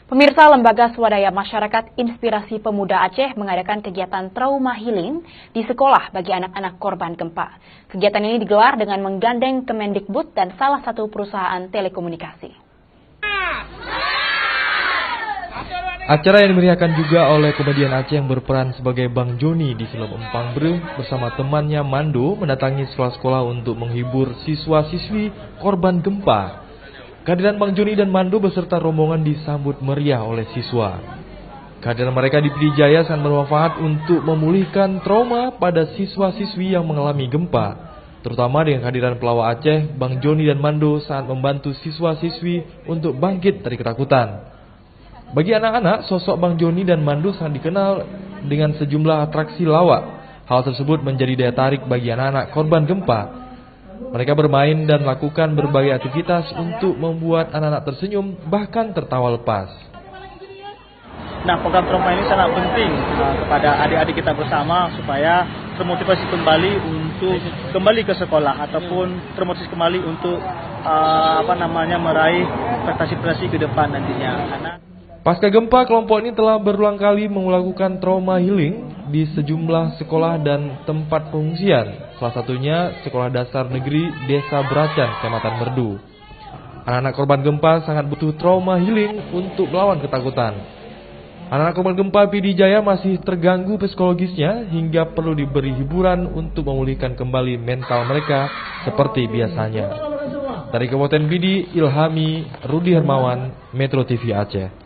Pemirsa, Lembaga Swadaya Masyarakat Inspirasi Pemuda Aceh mengadakan kegiatan trauma healing di sekolah bagi anak-anak korban gempa. Kegiatan ini digelar dengan menggandeng Kemendikbud dan salah satu perusahaan telekomunikasi. Acara yang dimeriahkan juga oleh komedian Aceh yang berperan sebagai Bang Joni di film Empang Breh bersama temannya Mando mendatangi sekolah-sekolah untuk menghibur siswa-siswi korban gempa. Kehadiran Bang Joni dan Mando beserta rombongan disambut meriah oleh siswa. Kehadiran mereka di Pidijaya sangat bermanfaat untuk memulihkan trauma pada siswa-siswi yang mengalami gempa. Terutama dengan kehadiran pelawak Aceh, Bang Joni dan Mando sangat membantu siswa-siswi untuk bangkit dari ketakutan. Bagi anak-anak, sosok Bang Joni dan Mando sangat dikenal dengan sejumlah atraksi lawak. Hal tersebut menjadi daya tarik bagi anak-anak korban gempa. Mereka bermain dan melakukan berbagai aktivitas untuk membuat anak-anak tersenyum, bahkan tertawa lepas. Nah, program trauma ini sangat penting kepada adik-adik kita bersama supaya termotivasi kembali untuk kembali ke sekolah ataupun termotivasi kembali untuk meraih prestasi-prestasi ke depan nantinya. Pasca gempa, kelompok ini telah berulang kali melakukan trauma healing di sejumlah sekolah dan tempat pengungsian. Salah satunya Sekolah Dasar Negeri Desa Beracan, Kecamatan Merdu. Anak-anak korban gempa sangat butuh trauma healing untuk melawan ketakutan. Anak-anak korban gempa Pidijaya masih terganggu psikologisnya hingga perlu diberi hiburan untuk memulihkan kembali mental mereka seperti biasanya. Dari Kabupaten Pidi, Ilhami Rudi Hermawan, Metro TV Aceh.